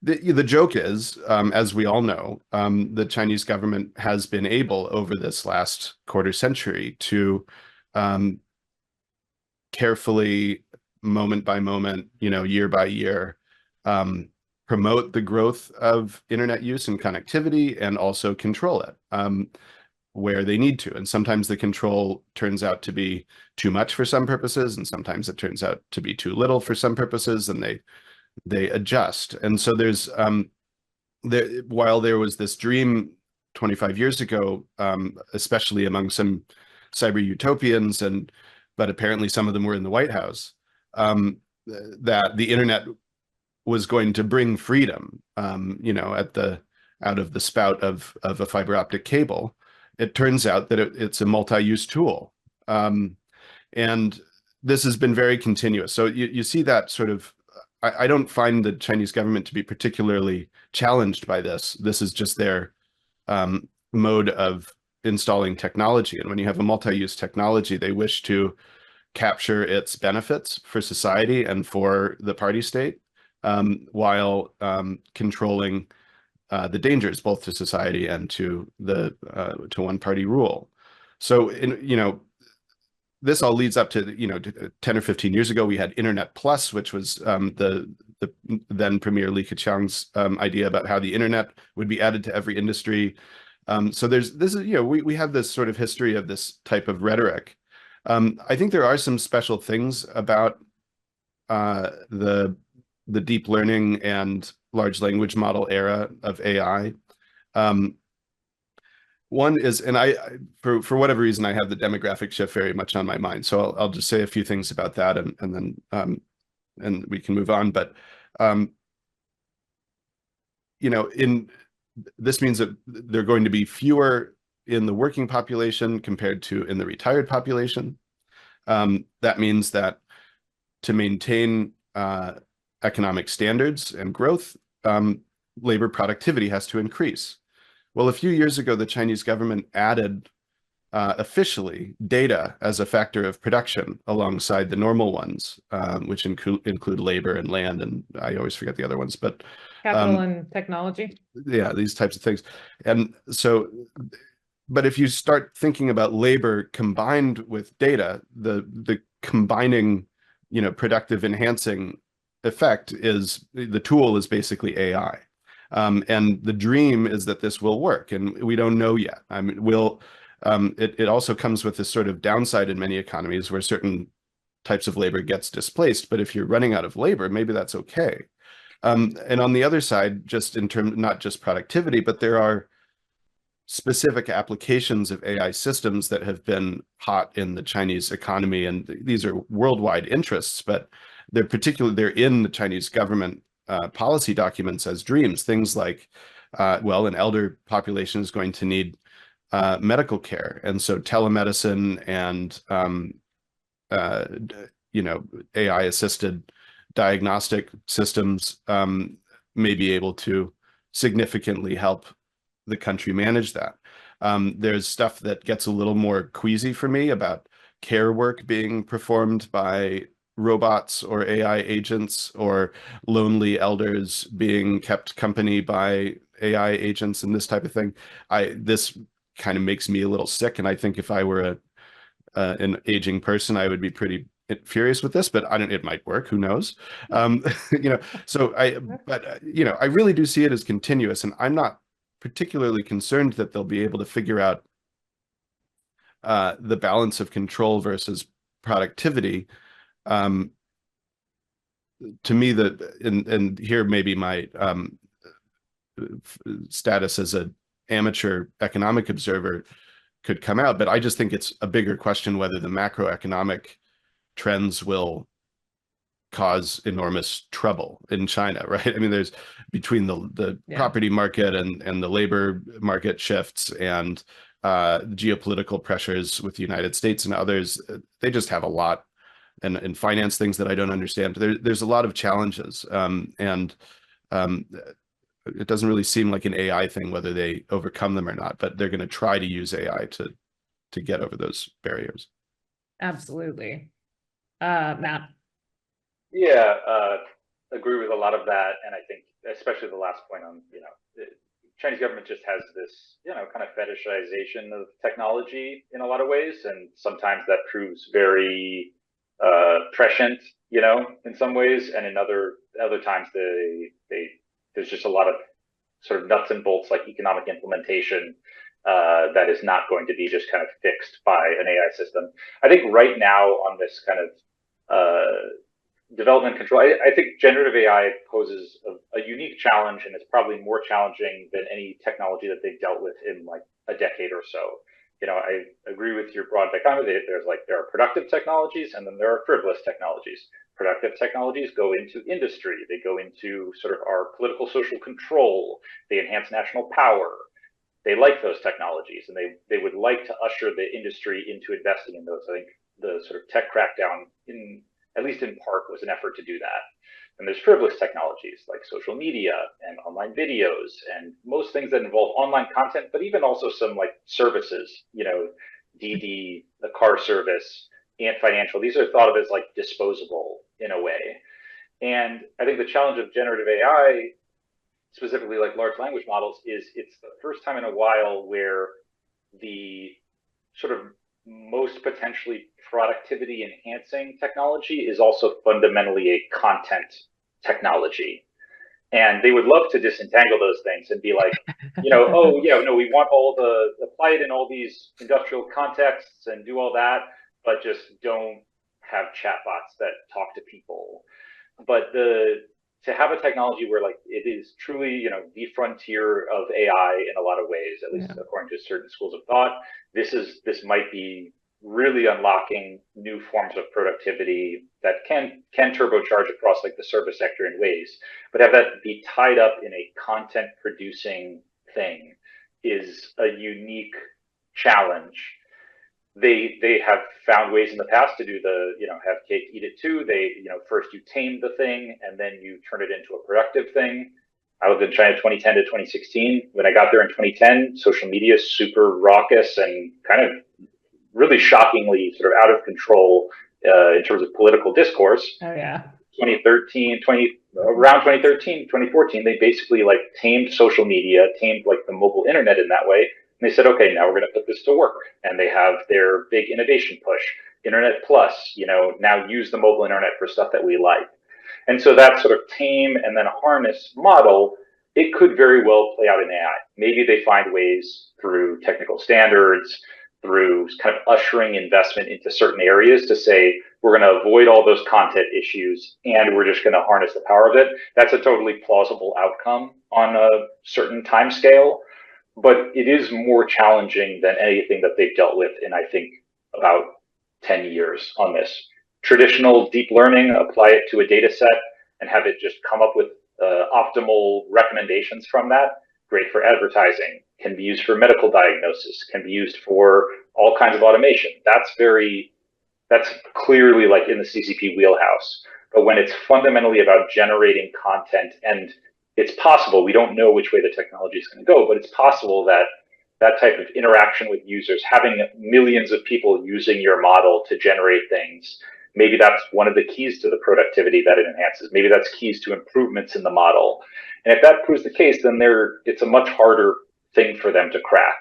the joke is, as we all know, the Chinese government has been able over this last quarter century to carefully, moment by moment, you know, year by year, promote the growth of internet use and connectivity and also control it where they need to. And sometimes the control turns out to be too much for some purposes, and sometimes it turns out to be too little for some purposes, and they adjust. And so there's while there was this dream 25 years ago, especially among some cyber utopians, but apparently some of them were in the White House, that the internet was going to bring freedom, you know, out of the spout of a fiber optic cable. It turns out that it's a multi-use tool. And this has been very continuous. So you see that sort of, I don't find the Chinese government to be particularly challenged by this. This is just their mode of installing technology. And when you have a multi-use technology, they wish to capture its benefits for society and for the party state, while controlling the dangers both to society and to one-party rule. So, you know, this all leads up to, you know, 10 or 15 years ago, we had Internet Plus, which was the then Premier Li Keqiang's idea about how the internet would be added to every industry. So this is, you know, we have this sort of history of this type of rhetoric. I think there are some special things about the deep learning and large language model era of AI. One is, and for whatever reason, I have the demographic shift very much on my mind. So I'll just say a few things about that, and then we can move on. But this means that there are going to be fewer in the working population compared to in the retired population. That means that to maintain economic standards and growth, labor productivity has to increase. Well, a few years ago, the Chinese government added officially data as a factor of production alongside the normal ones, which include labor and land, and I always forget the other ones, but capital and technology. Yeah, these types of things. And so, but if you start thinking about labor combined with data, the combining, productive enhancing effect is the tool is basically AI. And the dream is that this will work, and we don't know yet. I mean, it also comes with this sort of downside in many economies where certain types of labor gets displaced. But if you're running out of labor, maybe that's okay. And on the other side, just in terms, not just productivity, but there are specific applications of AI systems that have been hot in the Chinese economy. And these are worldwide interests, but they're in the Chinese government policy documents as dreams. Things like, an elder population is going to need medical care. And so telemedicine and, AI assisted diagnostic systems may be able to significantly help the country manage that. There's stuff that gets a little more queasy for me about care work being performed by robots or AI agents, or lonely elders being kept company by AI agents and this type of thing. This kind of makes me a little sick. And I think if I were an aging person, I would be pretty furious with this, but it might work, who knows? So I really do see it as continuous, and I'm not particularly concerned that they'll be able to figure out the balance of control versus productivity. To me, and here maybe my status as an amateur economic observer could come out, but I just think it's a bigger question whether the macroeconomic trends will cause enormous trouble in China, right? I mean, there's between the property market and the labor market shifts and geopolitical pressures with the United States and others, they just have a lot, and finance things that I don't understand. There's a lot of challenges, and it doesn't really seem like an AI thing whether they overcome them or not, but they're going to try to use AI to get over those barriers. Absolutely. Matt. Yeah, agree with a lot of that, and I think especially the last point on, the Chinese government just has this, kind of fetishization of technology in a lot of ways, and sometimes that proves very prescient, in some ways, and in other times there's just a lot of sort of nuts and bolts like economic implementation that is not going to be just kind of fixed by an AI system. I think right now on this kind of development control, I think generative AI poses a unique challenge, and it's probably more challenging than any technology that they've dealt with in like a decade or so. I agree with your broad dichotomy. There are productive technologies, and then there are frivolous technologies. Productive technologies go into industry. They go into sort of our political social control. They enhance national power. They like those technologies, and they would like to usher the industry into investing in those. I think the sort of tech crackdown, at least in part, was an effort to do that. And there's frivolous technologies like social media and online videos and most things that involve online content, but even also some like services, DD, the car service, and financial. These are thought of as like disposable in a way. And I think the challenge of generative AI, specifically like large language models, is it's the first time in a while where the sort of most potentially productivity enhancing technology is also fundamentally a content technology. And they would love to disentangle those things and be like, oh yeah, no, we want apply it in all these industrial contexts and do all that, but just don't have chatbots that talk to people. But to have a technology where like it is truly, the frontier of AI in a lot of ways, at least according to certain schools of thought, this might be really unlocking new forms of productivity that can turbocharge across like the service sector in ways, but have that be tied up in a content producing thing is a unique challenge. They have found ways in the past to do the, have cake, eat it too. They, first you tame the thing and then you turn it into a productive thing. I lived in China 2010 to 2016. When I got there in 2010, social media is super raucous and kind of really shockingly sort of out of control in terms of political discourse. Oh yeah. 2014, they basically like tamed social media, tamed like the mobile internet in that way. And they said, okay, now we're going to put this to work. And they have their big innovation push, Internet Plus, now use the mobile internet for stuff that we like. And so that sort of tame and then harness model, it could very well play out in AI. Maybe they find ways through technical standards, through kind of ushering investment into certain areas to say, we're going to avoid all those content issues and we're just going to harness the power of it. That's a totally plausible outcome on a certain time scale, but it is more challenging than anything that they've dealt with in, I think, about 10 years on this. Traditional deep learning, apply it to a data set and have it just come up with optimal recommendations from that. Great for advertising, can be used for medical diagnosis, can be used for all kinds of automation. That's clearly like in the CCP wheelhouse. But when it's fundamentally about generating content, and it's possible, we don't know which way the technology is going to go, but it's possible that that type of interaction with users, having millions of people using your model to generate things, maybe that's one of the keys to the productivity that it enhances. Maybe that's keys to improvements in the model. And if that proves the case, then it's a much harder thing for them to crack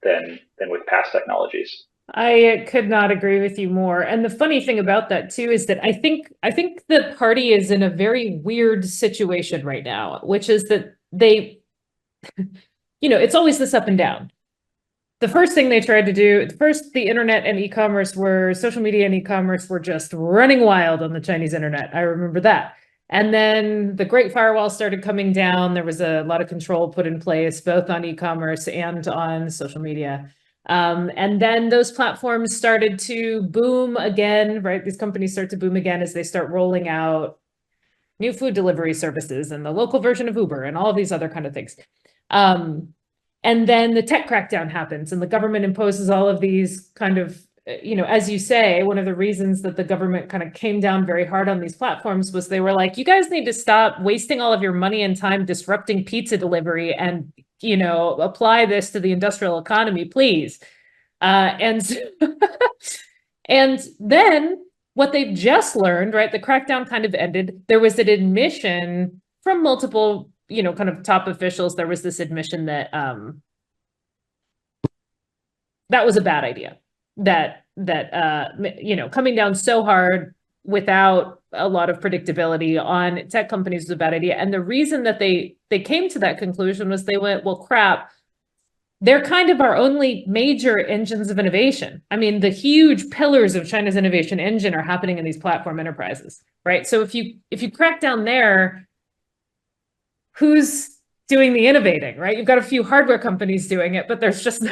than with past technologies. I could not agree with you more. And the funny thing about that too is that I think the party is in a very weird situation right now, which is that they, it's always this up and down. The first thing they tried to do, the internet and e-commerce social media and e-commerce were just running wild on the Chinese internet. I remember that. And then the Great Firewall started coming down. There was a lot of control put in place, both on e-commerce and on social media. And then those platforms started to boom again, right? These companies start to boom again as they start rolling out new food delivery services and the local version of Uber and all of these other kind of things. And then the tech crackdown happens and the government imposes all of these kind of, as you say, one of the reasons that the government kind of came down very hard on these platforms was they were like, you guys need to stop wasting all of your money and time disrupting pizza delivery and, apply this to the industrial economy, please. And then what they've just learned, right? The crackdown kind of ended. There was an admission from multiple kind of top officials. There was this admission that that was a bad idea. That coming down so hard without a lot of predictability on tech companies was a bad idea. And the reason that they came to that conclusion was they went, well, crap, they're kind of our only major engines of innovation. I mean, the huge pillars of China's innovation engine are happening in these platform enterprises, right? So if you crack down there, who's doing the innovating, right? You've got a few hardware companies doing it, but there's just,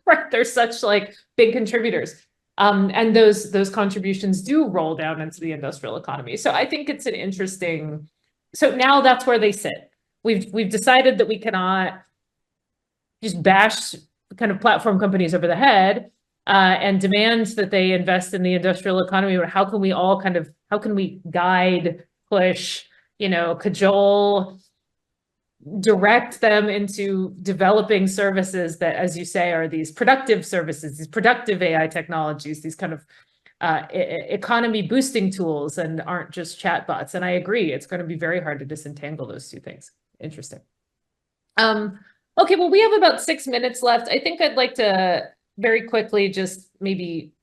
right, they're such like big contributors. And those contributions do roll down into the industrial economy. So I think it's an interesting, so now that's where they sit. We've decided that we cannot just bash kind of platform companies over the head and demand that they invest in the industrial economy, but how can we guide, push, cajole, direct them into developing services that, as you say, are these productive services, these productive AI technologies, these kind of economy boosting tools, and aren't just chatbots. And I agree, it's going to be very hard to disentangle those two things. Interesting. Okay, well, we have about 6 minutes left. I think I'd like to very quickly just maybe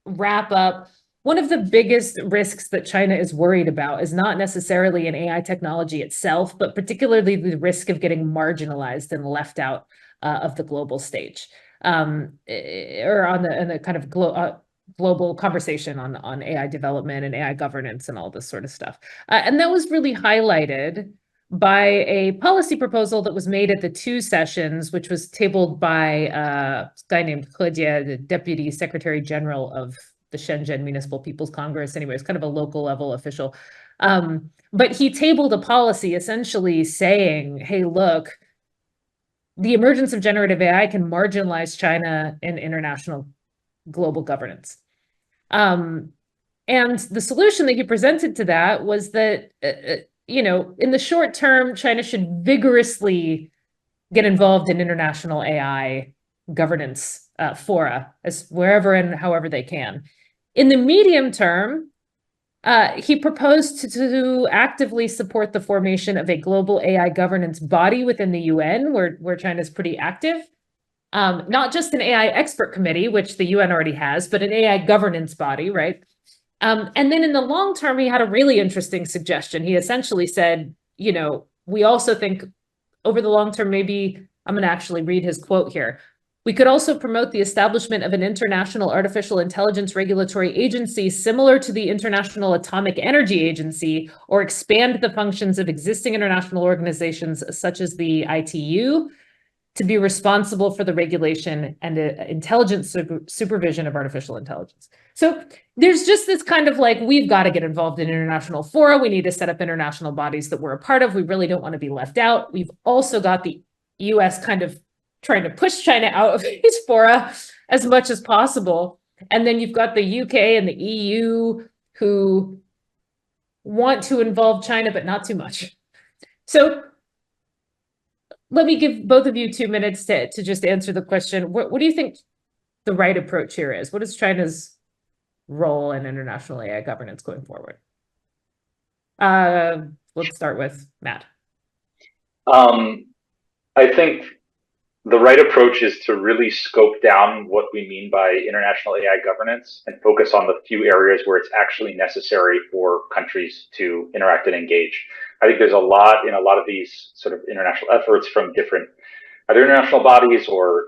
wrap up. One of the biggest risks that China is worried about is not necessarily an AI technology itself, but particularly the risk of getting marginalized and left out of the global stage, or on the kind of global conversation on AI development and AI governance and all this sort of stuff. And that was really highlighted by a policy proposal that was made at the two sessions, which was tabled by a guy named Claudia, the Deputy Secretary General of the Shenzhen Municipal People's Congress. Anyway, it's kind of a local level official. But he tabled a policy essentially saying, hey, look, the emergence of generative AI can marginalize China in international global governance. And the solution that he presented to that was that, in the short term, China should vigorously get involved in international AI governance fora, as wherever and however they can. In the medium term, he proposed to actively support the formation of a global AI governance body within the UN, where China is pretty active. Not just an AI expert committee, which the UN already has, but an AI governance body, right? And then in the long term, he had a really interesting suggestion. He essentially said, we also think over the long term, maybe I'm going to actually read his quote here. We could also promote the establishment of an international artificial intelligence regulatory agency similar to the International Atomic Energy Agency, or expand the functions of existing international organizations such as the ITU to be responsible for the regulation and intelligent supervision of artificial intelligence. So there's just this kind of like, we've got to get involved in international fora. We need to set up international bodies that we're a part of. We really don't want to be left out. We've also got the US kind of trying to push China out of these fora as much as possible. And then you've got the UK and the EU who want to involve China, but not too much. So let me give both of you 2 minutes to just answer the question. What do you think the right approach here is? What is China's role in international AI governance going forward? Let's start with Matt. I think the right approach is to really scope down what we mean by international AI governance and focus on the few areas where it's actually necessary for countries to interact and engage. I think there's a lot in a lot of these sort of international efforts from different either international bodies or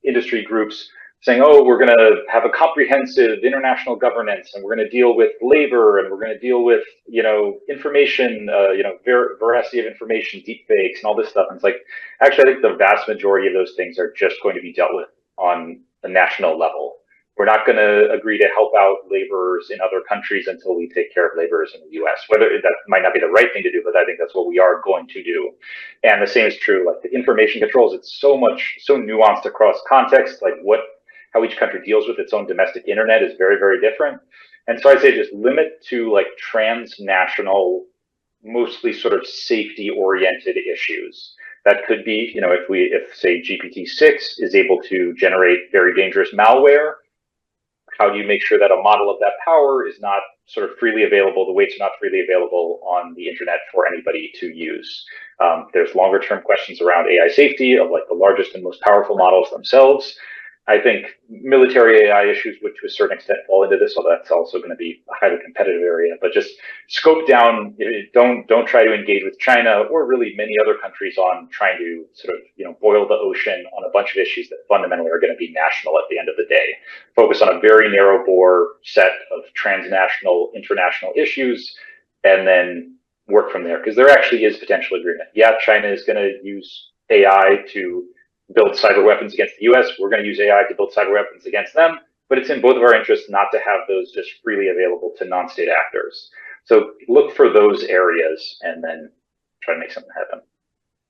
industry groups saying, oh, we're going to have a comprehensive international governance, and we're going to deal with labor, and we're going to deal with information, veracity of information, deep fakes, and all this stuff. And it's like, actually, I think the vast majority of those things are just going to be dealt with on a national level. We're not going to agree to help out laborers in other countries until we take care of laborers in the US. Whether that might not be the right thing to do, but I think that's what we are going to do. And the same is true, like the information controls, it's so nuanced across context, like how each country deals with its own domestic internet is very, very different. And so I'd say just limit to like transnational, mostly sort of safety oriented issues. That could be, if say GPT-6 is able to generate very dangerous malware, how do you make sure that a model of that power is not sort of freely available, the weights are not freely available on the internet for anybody to use? There's longer term questions around AI safety of like the largest and most powerful models themselves. I think military AI issues would, to a certain extent, fall into this, although that's also going to be a highly competitive area. But just scope down. Don't try to engage with China or really many other countries on trying to sort of boil the ocean on a bunch of issues that fundamentally are going to be national at the end of the day. Focus on a very narrow bore set of transnational, international issues, and then work from there. Because there actually is potential agreement. Yeah, China is going to use AI to build cyber weapons against the US. We're going to use AI to build cyber weapons against them, but it's in both of our interests not to have those just freely available to non-state actors. So look for those areas and then try to make something happen.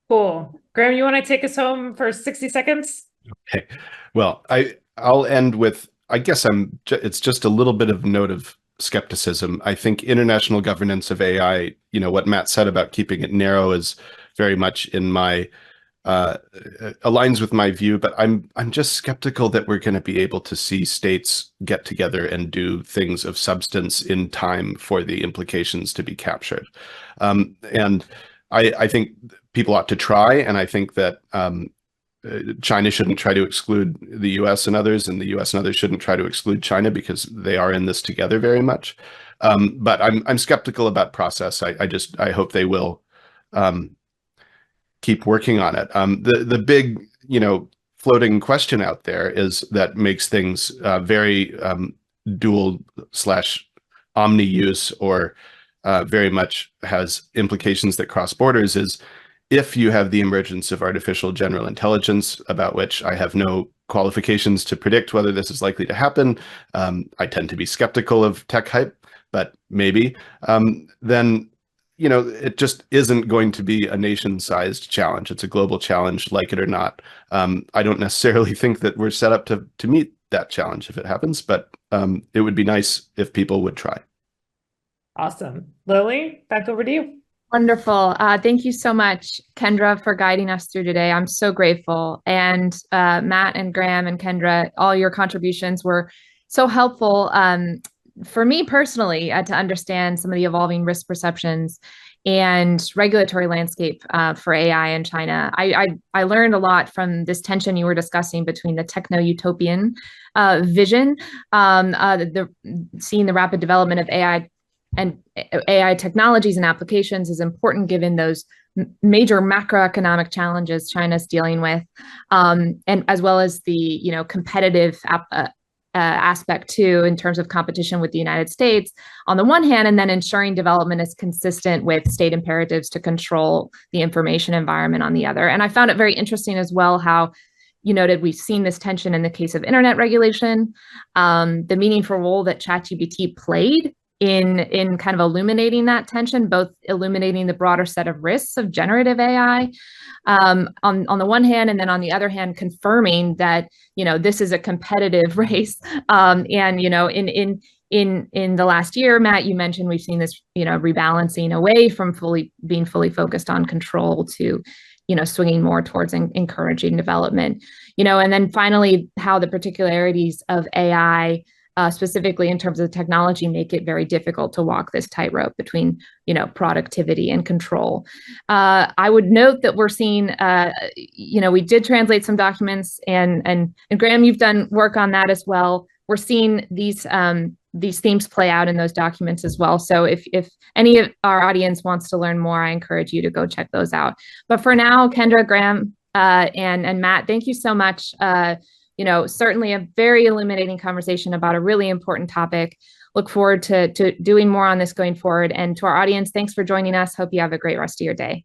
Cool. Graham, you want to take us home for 60 seconds? Okay. Well, I'll end with, I guess it's just a little bit of a note of skepticism. I think international governance of AI, what Matt said about keeping it narrow is very much in my aligns with my view, but I'm just skeptical that we're going to be able to see states get together and do things of substance in time for the implications to be captured. And I think people ought to try, and I think that China shouldn't try to exclude the US and others, and the US and others shouldn't try to exclude China because they are in this together very much. But I'm skeptical about process. I hope they will keep working on it. The big, floating question out there is that makes things very dual/omni use or very much has implications that cross borders is if you have the emergence of artificial general intelligence, about which I have no qualifications to predict whether this is likely to happen. I tend to be skeptical of tech hype, but maybe, then it just isn't going to be a nation-sized challenge. It's a global challenge, like it or not. I don't necessarily think that we're set up to meet that challenge if it happens, but it would be nice if people would try. Awesome. Lily, back over to you. Wonderful. Thank you so much, Kendra, for guiding us through today. I'm so grateful. And Matt and Graham and Kendra, all your contributions were so helpful for me personally to understand some of the evolving risk perceptions and regulatory landscape for AI in China. I learned a lot from this tension you were discussing between the techno-utopian vision, seeing the rapid development of AI and AI technologies and applications is important given those major macroeconomic challenges China's dealing with, and as well as the competitive aspect too, in terms of competition with the United States on the one hand, and then ensuring development is consistent with state imperatives to control the information environment on the other. And I found it very interesting as well how you noted we've seen this tension in the case of internet regulation, the meaningful role that ChatGPT played in kind of illuminating that tension, both illuminating the broader set of risks of generative AI on the one hand, and then on the other hand, confirming that this is a competitive race. And in the last year, Matt, you mentioned we've seen this rebalancing away from being fully focused on control to swinging more towards encouraging development. And then finally, how the particularities of AI specifically in terms of the technology, make it very difficult to walk this tightrope between, productivity and control. I would note that we're seeing, we did translate some documents, and Graham, you've done work on that as well. We're seeing these themes play out in those documents as well. So if any of our audience wants to learn more, I encourage you to go check those out. But for now, Kendra, Graham, and Matt, thank you so much. Certainly a very illuminating conversation about a really important topic. Look forward to doing more on this going forward. And to our audience, thanks for joining us. Hope you have a great rest of your day.